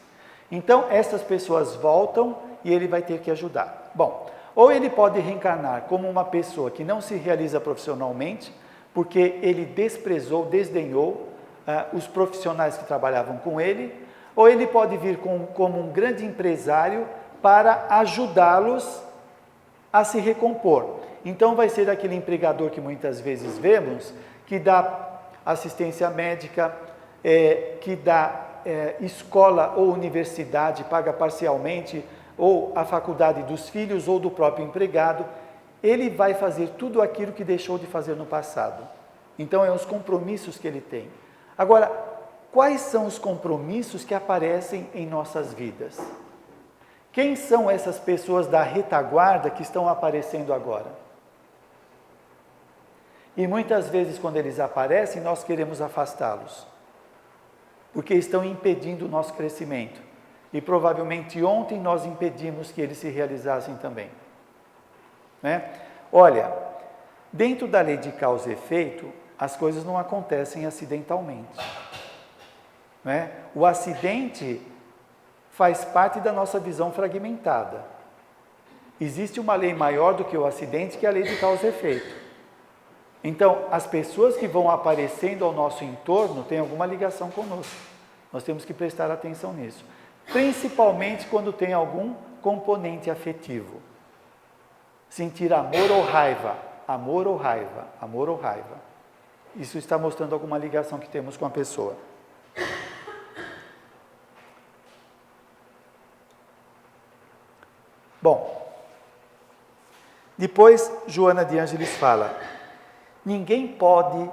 Então, essas pessoas voltam e ele vai ter que ajudar. Bom, ou ele pode reencarnar como uma pessoa que não se realiza profissionalmente, porque ele desprezou, desdenhou os profissionais que trabalhavam com ele, ou ele pode vir como um grande empresário para ajudá-los a se recompor. Então vai ser aquele empregador que muitas vezes vemos, que dá assistência médica, que dá escola ou universidade, paga parcialmente, ou a faculdade dos filhos ou do próprio empregado. Ele vai fazer tudo aquilo que deixou de fazer no passado. Então, os compromissos que ele tem. Agora, quais são os compromissos que aparecem em nossas vidas? Quem são essas pessoas da retaguarda que estão aparecendo agora? E muitas vezes, quando eles aparecem, nós queremos afastá-los, porque estão impedindo o nosso crescimento. E provavelmente ontem nós impedimos que eles se realizassem também. Né? Olha, dentro da lei de causa e efeito, as coisas não acontecem acidentalmente. Né? O acidente faz parte da nossa visão fragmentada. Existe uma lei maior do que o acidente, que é a lei de causa e efeito. Então, as pessoas que vão aparecendo ao nosso entorno têm alguma ligação conosco. Nós temos que prestar atenção nisso. Principalmente quando tem algum componente afetivo. Sentir amor ou raiva, amor ou raiva, amor ou raiva. Isso está mostrando alguma ligação que temos com a pessoa. Bom, depois Joana de Ângeles fala: ninguém pode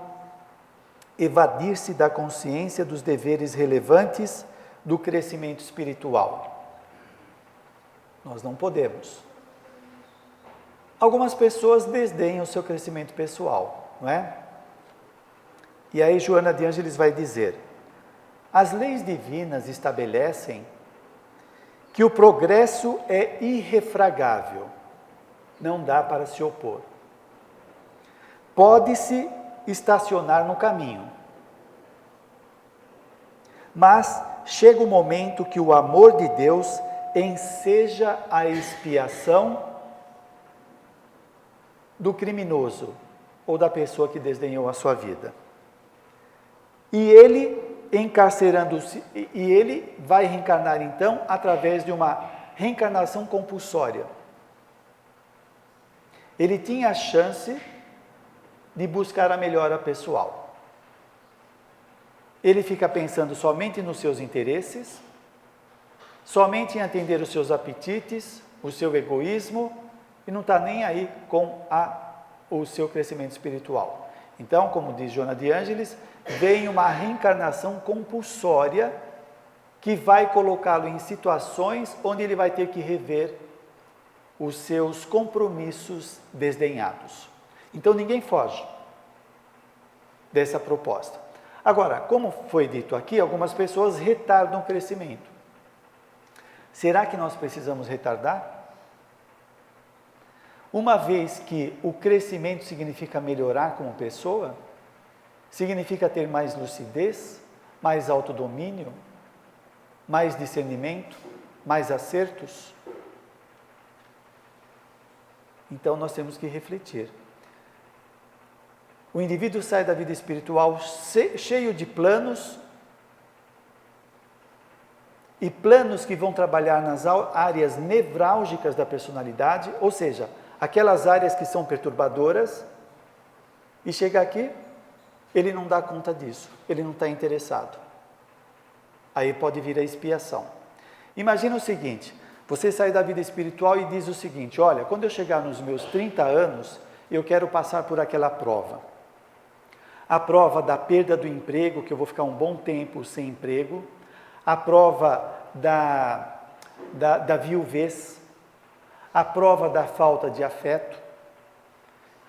evadir-se da consciência dos deveres relevantes do crescimento espiritual. Nós não podemos. Algumas pessoas desdenham o seu crescimento pessoal, não é? E aí Joana de Ângeles vai dizer: as leis divinas estabelecem que o progresso é irrefragável, não dá para se opor. Pode-se estacionar no caminho, mas chega o momento que o amor de Deus enseja a expiação do criminoso ou da pessoa que desdenhou a sua vida. E ele encarcerando-se, e ele vai reencarnar então através de uma reencarnação compulsória. Ele tinha a chance de buscar a melhora pessoal. Ele fica pensando somente nos seus interesses, somente em atender os seus apetites, o seu egoísmo, e não está nem aí com o seu crescimento espiritual. Então, como diz Joana de Ângeles, vem uma reencarnação compulsória que vai colocá-lo em situações onde ele vai ter que rever os seus compromissos desdenhados. Então, ninguém foge dessa proposta. Agora, como foi dito aqui, algumas pessoas retardam o crescimento. Será que nós precisamos retardar? Uma vez que o crescimento significa melhorar como pessoa, significa ter mais lucidez, mais autodomínio, mais discernimento, mais acertos. Então nós temos que refletir. O indivíduo sai da vida espiritual cheio de planos, e planos que vão trabalhar nas áreas nevrálgicas da personalidade, ou seja, aquelas áreas que são perturbadoras, e chega aqui, ele não dá conta disso, ele não está interessado. Aí pode vir a expiação. Imagina o seguinte, você sai da vida espiritual e diz o seguinte, olha, quando eu chegar nos meus 30 anos, eu quero passar por aquela prova. A prova da perda do emprego, que eu vou ficar um bom tempo sem emprego, a prova da viuvez, a prova da falta de afeto.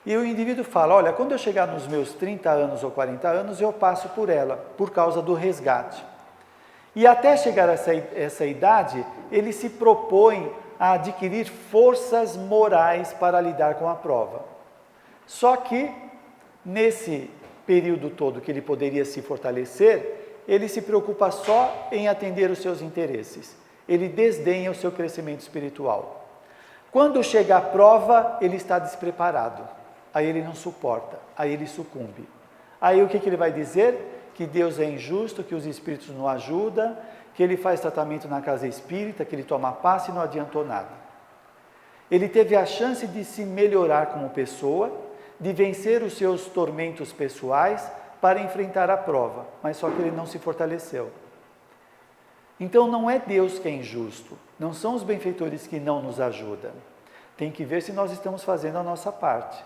E o indivíduo fala, olha, quando eu chegar nos meus 30 anos ou 40 anos, eu passo por ela, por causa do resgate. E até chegar a essa idade, ele se propõe a adquirir forças morais para lidar com a prova. Só que, nesse período todo que ele poderia se fortalecer, ele se preocupa só em atender os seus interesses. Ele desdenha o seu crescimento espiritual. Quando chega a prova, ele está despreparado. Aí ele não suporta, aí ele sucumbe. Aí o que ele vai dizer? Que Deus é injusto, que os espíritos não ajudam, que ele faz tratamento na casa espírita, que ele toma passe e não adiantou nada. Ele teve a chance de se melhorar como pessoa, de vencer os seus tormentos pessoais para enfrentar a prova, mas só que ele não se fortaleceu. Então não é Deus que é injusto, não são os benfeitores que não nos ajudam. Tem que ver se nós estamos fazendo a nossa parte.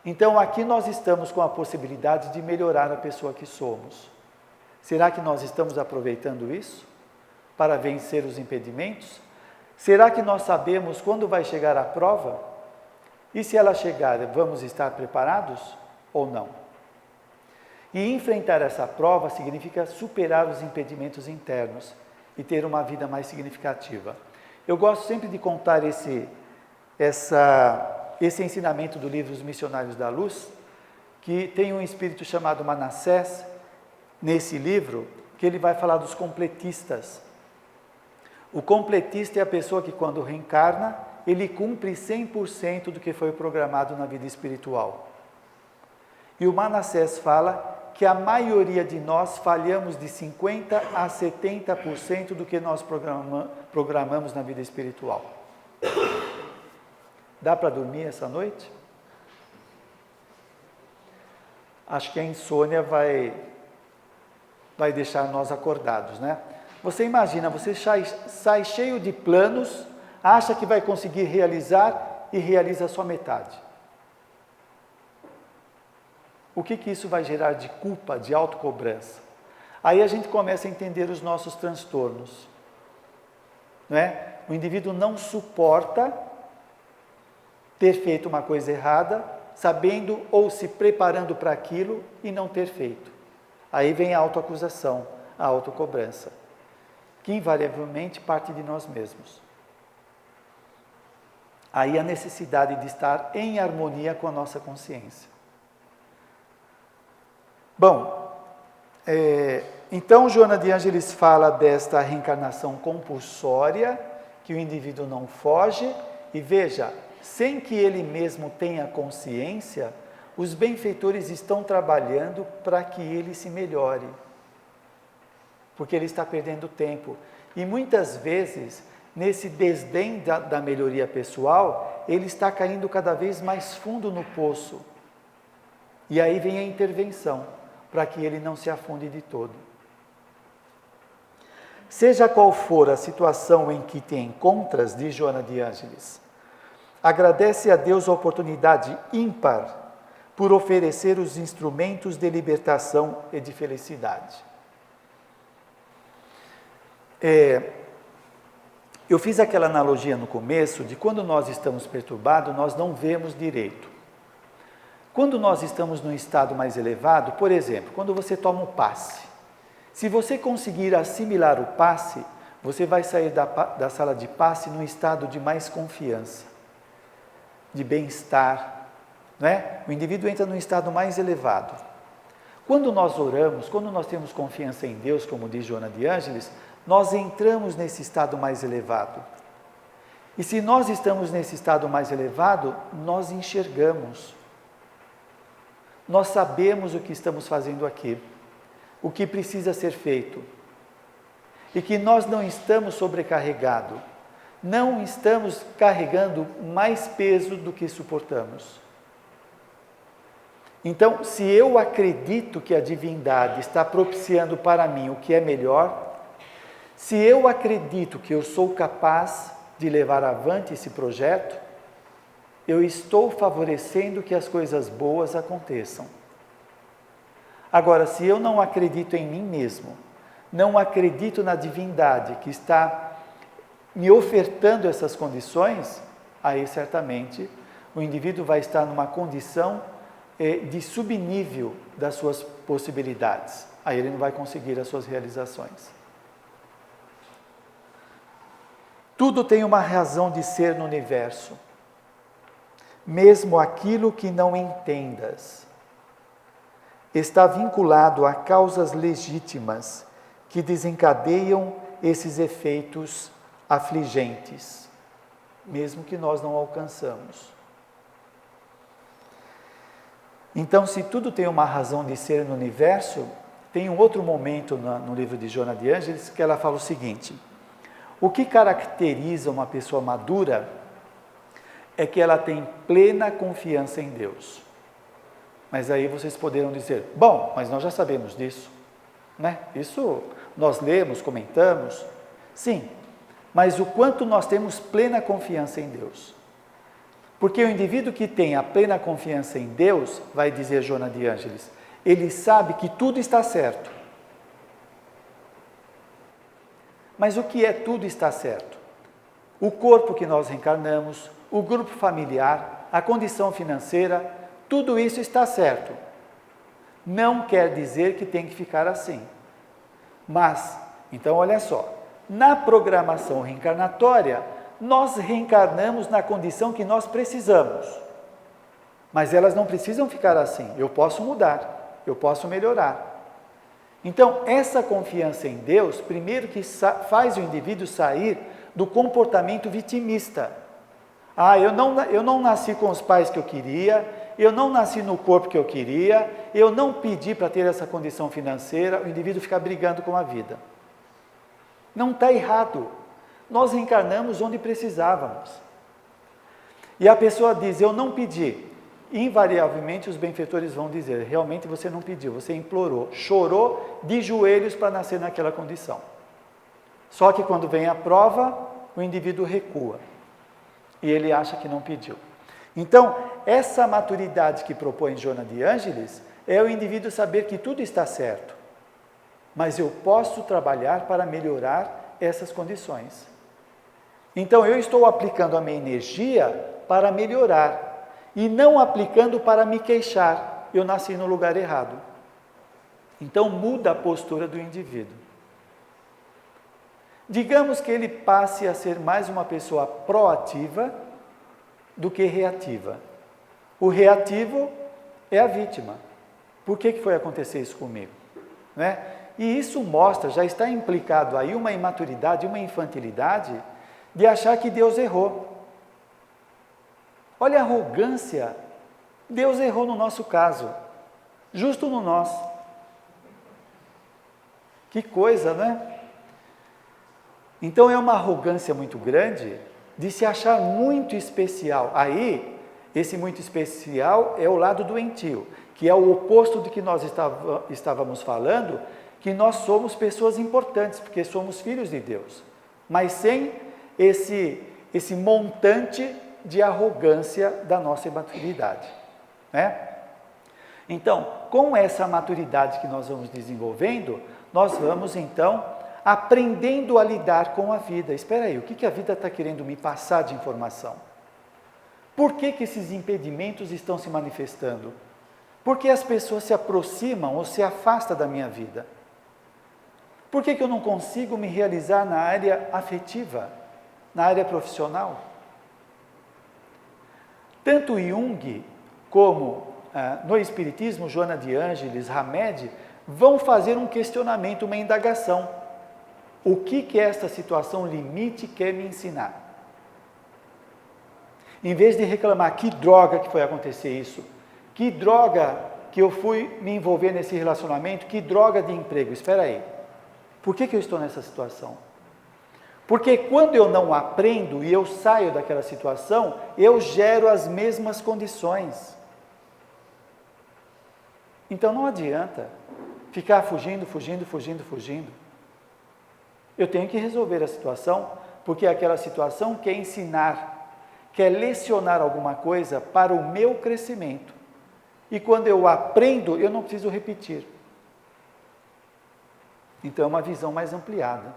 Então aqui nós estamos com a possibilidade de melhorar a pessoa que somos. Será que nós estamos aproveitando isso para vencer os impedimentos? Será que nós sabemos quando vai chegar a prova? E se ela chegar, vamos estar preparados ou não? E enfrentar essa prova significa superar os impedimentos internos e ter uma vida mais significativa. Eu gosto sempre de contar esse ensinamento do livro Os Missionários da Luz, que tem um espírito chamado Manassés, nesse livro, que ele vai falar dos completistas. O completista é a pessoa que, quando reencarna, ele cumpre 100% do que foi programado na vida espiritual. E o Manassés fala que a maioria de nós falhamos de 50% a 70% do que nós programamos na vida espiritual. Dá para dormir essa noite? Acho que a insônia vai deixar nós acordados, né? Você imagina, você sai cheio de planos, acha que vai conseguir realizar e realiza só metade. O que isso vai gerar de culpa, de autocobrança? Aí a gente começa a entender os nossos transtornos. Não é? O indivíduo não suporta ter feito uma coisa errada, sabendo ou se preparando para aquilo e não ter feito. Aí vem a autoacusação, a autocobrança, que invariavelmente parte de nós mesmos. Aí a necessidade de estar em harmonia com a nossa consciência. Bom, então Joana de Ângeles fala desta reencarnação compulsória, que o indivíduo não foge, e veja, sem que ele mesmo tenha consciência, os benfeitores estão trabalhando para que ele se melhore, porque ele está perdendo tempo. E muitas vezes, nesse desdém da melhoria pessoal, ele está caindo cada vez mais fundo no poço. E aí vem a intervenção, para que ele não se afunde de todo. Seja qual for a situação em que te encontras, diz Joana de Ângeles, agradece a Deus a oportunidade ímpar por oferecer os instrumentos de libertação e de felicidade. Eu fiz aquela analogia no começo de quando nós estamos perturbados, nós não vemos direito. Quando nós estamos num estado mais elevado, por exemplo, quando você toma um passe, se você conseguir assimilar o passe, você vai sair da sala de passe num estado de mais confiança, de bem-estar, não é? O indivíduo entra num estado mais elevado. Quando nós oramos, quando nós temos confiança em Deus, como diz Joana de Ângeles, nós entramos nesse estado mais elevado. E se nós estamos nesse estado mais elevado, nós enxergamos. Nós sabemos o que estamos fazendo aqui, o que precisa ser feito. E que nós não estamos sobrecarregados, não estamos carregando mais peso do que suportamos. Então, se eu acredito que a divindade está propiciando para mim o que é melhor, se eu acredito que eu sou capaz de levar avante esse projeto, eu estou favorecendo que as coisas boas aconteçam. Agora, se eu não acredito em mim mesmo, não acredito na divindade que está me ofertando essas condições, aí certamente o indivíduo vai estar numa condição de subnível das suas possibilidades. Aí ele não vai conseguir as suas realizações. Tudo tem uma razão de ser no universo, mesmo aquilo que não entendas. Está vinculado a causas legítimas que desencadeiam esses efeitos afligentes, mesmo que nós não alcançamos. Então, se tudo tem uma razão de ser no universo, tem um outro momento no livro de Joana de Ângeles que ela fala o seguinte: o que caracteriza uma pessoa madura é que ela tem plena confiança em Deus. Mas aí vocês poderão dizer, bom, mas nós já sabemos disso, né? Isso nós lemos, comentamos. Sim, mas o quanto nós temos plena confiança em Deus. Porque o indivíduo que tem a plena confiança em Deus, vai dizer Joana de Ângeles, ele sabe que tudo está certo. Mas o que é tudo está certo? O corpo que nós reencarnamos, o grupo familiar, a condição financeira, tudo isso está certo. Não quer dizer que tem que ficar assim. Mas, então olha só, na programação reencarnatória, nós reencarnamos na condição que nós precisamos. Mas elas não precisam ficar assim. Eu posso mudar, eu posso melhorar. Então, essa confiança em Deus, primeiro que faz o indivíduo sair do comportamento vitimista. Eu não nasci com os pais que eu queria, eu não nasci no corpo que eu queria, eu não pedi para ter essa condição financeira, o indivíduo fica brigando com a vida. Não está errado. Nós reencarnamos onde precisávamos. E a pessoa diz, eu não pedi. Invariavelmente os benfeitores vão dizer, realmente você não pediu, você implorou, chorou de joelhos para nascer naquela condição. Só que quando vem a prova, o indivíduo recua. E ele acha que não pediu. Então, essa maturidade que propõe Joana de Ângeles é o indivíduo saber que tudo está certo. Mas eu posso trabalhar para melhorar essas condições. Então, eu estou aplicando a minha energia para melhorar. E não aplicando para me queixar, eu nasci no lugar errado. Então muda a postura do indivíduo. Digamos que ele passe a ser mais uma pessoa proativa do que reativa. O reativo é a vítima. Por que foi acontecer isso comigo? Né? E isso mostra, já está implicado aí uma imaturidade, uma infantilidade de achar que Deus errou. Olha a arrogância, Deus errou no nosso caso, justo no nosso. Que coisa, né? Então é uma arrogância muito grande de se achar muito especial. Aí, esse muito especial é o lado doentio, que é o oposto do que nós estávamos falando, que nós somos pessoas importantes, porque somos filhos de Deus, mas sem esse montante de arrogância da nossa imaturidade, né? Então, com essa maturidade que nós vamos desenvolvendo, nós vamos então aprendendo a lidar com a vida. Espera aí, o que a vida está querendo me passar de informação? Por que esses impedimentos estão se manifestando? Por que as pessoas se aproximam ou se afastam da minha vida? Por que eu não consigo me realizar na área afetiva, na área profissional? Tanto Jung como no Espiritismo, Joana de Ângeles, Hamed, vão fazer um questionamento, uma indagação. O que esta situação limite quer me ensinar? Em vez de reclamar, que droga que foi acontecer isso, que droga que eu fui me envolver nesse relacionamento, que droga de emprego, espera aí, por que eu estou nessa situação? Porque quando eu não aprendo e eu saio daquela situação, eu gero as mesmas condições. Então não adianta ficar fugindo. Eu tenho que resolver a situação, porque aquela situação quer ensinar, quer lecionar alguma coisa para o meu crescimento. E quando eu aprendo, eu não preciso repetir. Então é uma visão mais ampliada.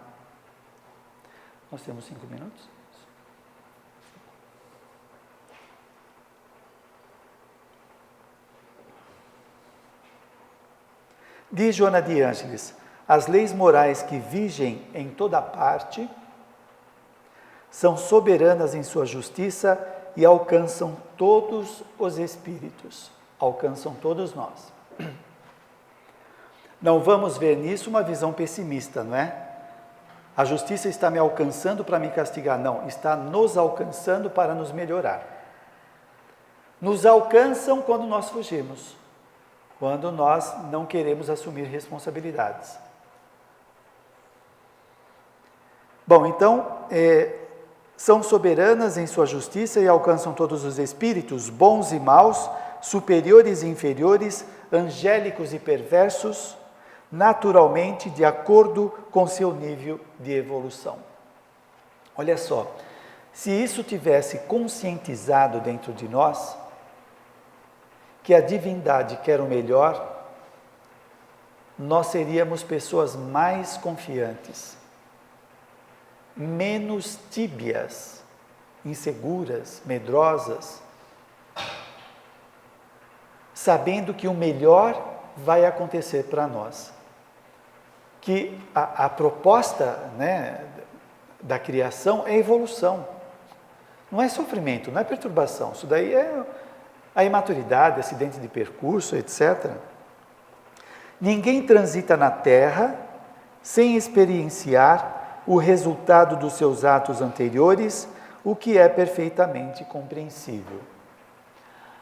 Nós temos 5 minutos? Diz Joana de Ângeles, as leis morais que vigem em toda parte são soberanas em sua justiça e alcançam todos os espíritos, alcançam todos nós. Não vamos ver nisso uma visão pessimista, não é? A justiça está me alcançando para me castigar. Não, está nos alcançando para nos melhorar. Nos alcançam quando nós fugimos, quando nós não queremos assumir responsabilidades. Bom, então, são soberanas em sua justiça e alcançam todos os espíritos, bons e maus, superiores e inferiores, angélicos e perversos, naturalmente de acordo com seu nível de evolução. Olha só, se isso tivesse conscientizado dentro de nós, que a divindade quer o melhor, nós seríamos pessoas mais confiantes, menos tíbias, inseguras, medrosas, sabendo que o melhor vai acontecer para nós. Que a proposta, né, da criação é evolução, não é sofrimento, não é perturbação, isso daí é a imaturidade, acidente de percurso, etc. Ninguém transita na Terra sem experienciar o resultado dos seus atos anteriores, o que é perfeitamente compreensível.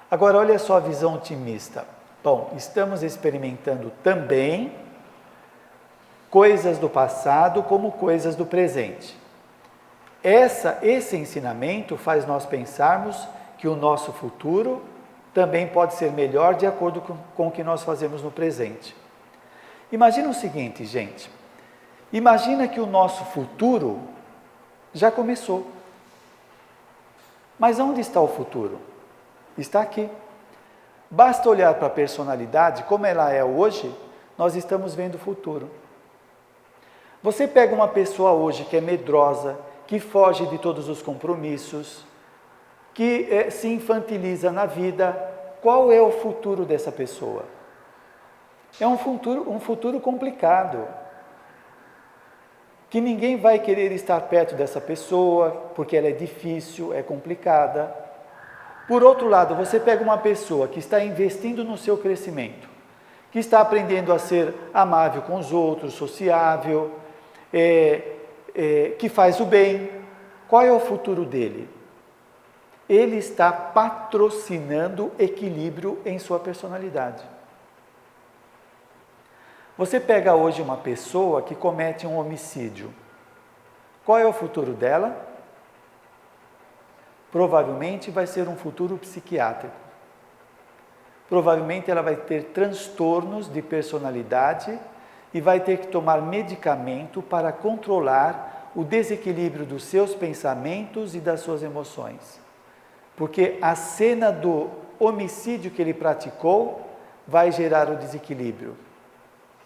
Agora, olha só a visão otimista. Bom, estamos experimentando também coisas do passado como coisas do presente. Esse ensinamento faz nós pensarmos que o nosso futuro também pode ser melhor de acordo com o que nós fazemos no presente. Imagina o seguinte, gente. Imagina que o nosso futuro já começou. Mas onde está o futuro? Está aqui. Basta olhar para a personalidade, como ela é hoje, nós estamos vendo o futuro. Você pega uma pessoa hoje que é medrosa, que foge de todos os compromissos, que se infantiliza na vida, qual é o futuro dessa pessoa? É um futuro complicado, que ninguém vai querer estar perto dessa pessoa, porque ela é difícil, é complicada. Por outro lado, você pega uma pessoa que está investindo no seu crescimento, que está aprendendo a ser amável com os outros, sociável, que faz o bem. Qual é o futuro dele? Ele está patrocinando equilíbrio em sua personalidade. Você pega hoje uma pessoa que comete um homicídio. Qual é o futuro dela? Provavelmente vai ser um futuro psiquiátrico. Provavelmente ela vai ter transtornos de personalidade e vai ter que tomar medicamento para controlar o desequilíbrio dos seus pensamentos e das suas emoções. Porque a cena do homicídio que ele praticou vai gerar o desequilíbrio,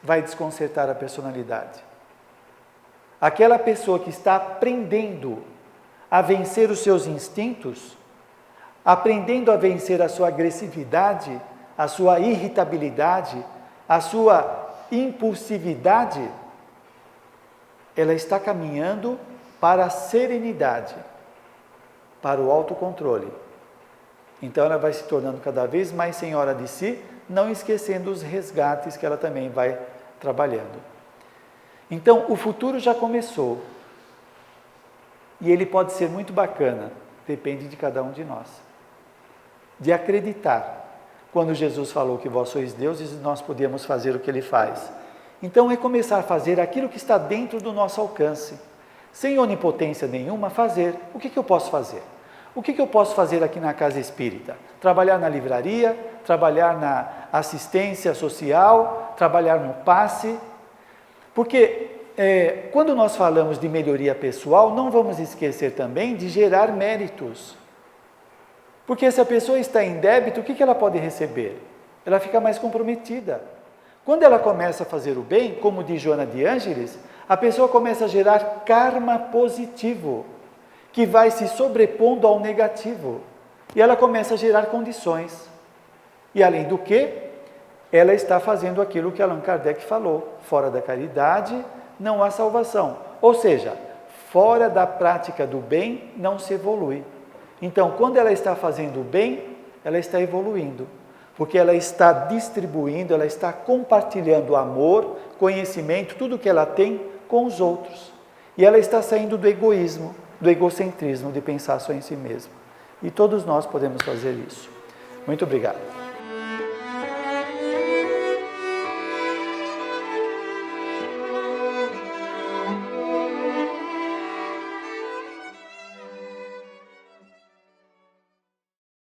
vai desconcertar a personalidade. Aquela pessoa que está aprendendo a vencer os seus instintos, aprendendo a vencer a sua agressividade, a sua irritabilidade, a sua impulsividade, ela está caminhando para a serenidade, para o autocontrole. Então ela vai se tornando cada vez mais senhora de si, não esquecendo os resgates que ela também vai trabalhando. Então o futuro já começou, e ele pode ser muito bacana, depende de cada um de nós, de acreditar. Quando Jesus falou que vós sois deuses, nós podíamos fazer o que ele faz. Então é começar a fazer aquilo que está dentro do nosso alcance, sem onipotência nenhuma, fazer. O que eu posso fazer? O que eu posso fazer aqui na Casa Espírita? Trabalhar na livraria, trabalhar na assistência social, trabalhar no passe. Porque quando nós falamos de melhoria pessoal, não vamos esquecer também de gerar méritos. Porque se a pessoa está em débito, o que ela pode receber? Ela fica mais comprometida. Quando ela começa a fazer o bem, como diz Joana de Ângeles, a pessoa começa a gerar karma positivo, que vai se sobrepondo ao negativo. E ela começa a gerar condições. E além do que, ela está fazendo aquilo que Allan Kardec falou: fora da caridade não há salvação. Ou seja, fora da prática do bem não se evolui. Então, quando ela está fazendo o bem, ela está evoluindo, porque ela está distribuindo, ela está compartilhando amor, conhecimento, tudo que ela tem com os outros. E ela está saindo do egoísmo, do egocentrismo, de pensar só em si mesma. E todos nós podemos fazer isso. Muito obrigado.